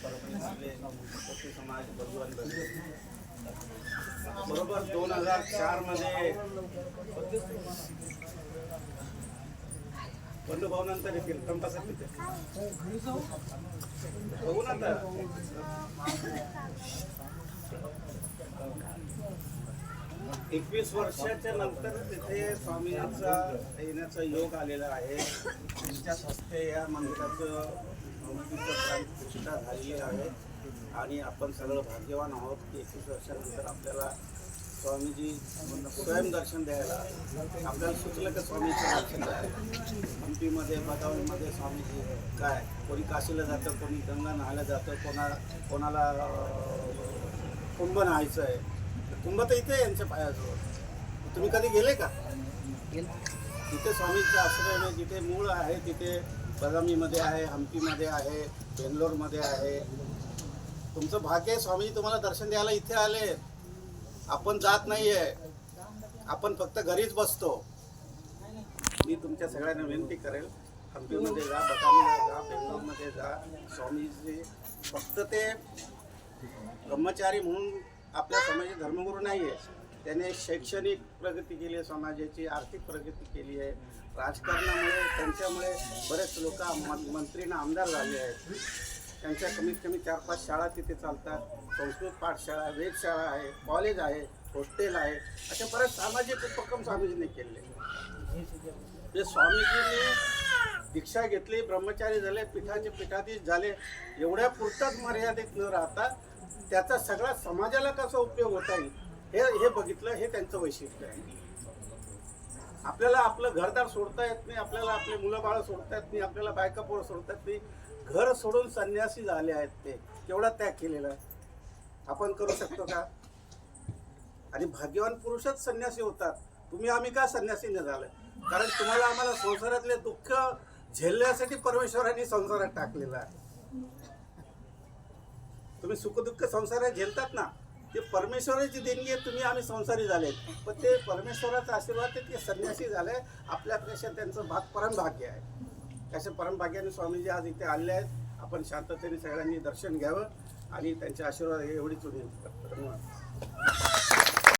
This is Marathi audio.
परभणीतले कोटी समाज बंधुवान बनले. बरोबर 2004 मध्ये बंधुभावानंतर येतील कंपासात तिथे बघू ना. आता 21 वर्षाच्या नंतर तिथे स्वामींचा येण्याचा योग आलेला आहे. त्यांच्या हस्ते या मंदिराचं प्रतिष्ठा झालेली आहे आणि आपण सगळं भाग्यवान आहोत की 21 वर्षानंतर आपल्याला स्वामीजी स्वयं दर्शन द्यायला आपल्याला सुचलं की स्वामीचं दर्शन द्यायला. हंपीमध्ये बदामीमध्ये स्वामीजी काय कोणी काशीला जातं, कोणी गंगा न्हायला जातं, कोणाला कुंभ न्हायचं आहे. कुंभ तर इथे यांच्या पायाजवळ. तुम्ही कधी गेले का? तिथे स्वामींचं आश्रम आहे, जिथे मूळ आहे तिथे बदामीमध्ये आहे, हंपीमध्ये आहे, बेंगलोरमध्ये आहे. तुमचं भाग्य आहे, स्वामीजी तुम्हाला दर्शन द्यायला इथे आले. आपण जात नाही आहे, आपण फक्त घरीच बसतो. मी तुमच्या सगळ्यांना विनंती करेल, हंपीमध्ये जा, बदामीला जा, बेंगलोरमध्ये जा. स्वामीजी फक्त ते ब्रह्मचारी म्हणून आपल्या समाजाचे धर्मगुरू नाही आहे. त्याने शैक्षणिक प्रगती केली आहे, समाजाची आर्थिक प्रगती केली आहे. राजकारणामुळे त्यांच्यामुळे बरेच लोक मंत्रीना आमदार झाले आहेत. त्यांच्या कमीत कमी 4-5 शाळा तिथे चालतात. संस्कृत पाठशाळा, वेधशाळा आहे, कॉलेज आहे, हॉस्टेल आहे. अशा बरेच सामाजिक उपक्रम स्वामीजींनी केले. ते स्वामीजींनी दीक्षा घेतली, ब्रह्मचारी झाले, पीठाचे पीठाधीश झाले. एवढ्या पुरताच मर्यादित न राहता त्याचा सगळा समाजाला कसा उपयोग होता येईल हे बघितलं. हे त्यांचं वैशिष्ट्य आहे. आपल्याला आपलं घरदार सोडता येत नाही, आपल्याला आपले मुलं बाळं सोडता येत नाही, आपल्याला बायका पोरं सोडता येत नाही. घर सोडून संन्यासी झाले आहेत. ते केवढा त्याग केलेला आहे. आपण करू शकतो का? आणि भाग्यवान पुरुषच संन्यासी होतात. तुम्ही आम्ही का संन्यासी न झालं? कारण तुम्हाला आम्हाला संसारातले दुःख झेलण्यासाठी परमेश्वरांनी संसारात टाकलेला आहे. तुम्ही सुखदुःख संसारात झेलतात ना, ते परमेश्वराची देणगी आहे. तुम्ही आम्ही संसारी झाले, पण ते परमेश्वराचा आशीर्वाद आहे. ते संन्यासी झाले. आपल्यापेक्षा त्यांचं परमभाग्य आहे. अशा परमभाग्याने स्वामीजी आज इथे आले आहेत. आपण शांततेने सगळ्यांनी दर्शन घ्यावं आणि त्यांचे आशीर्वाद एवढीच होईल. धन्यवाद.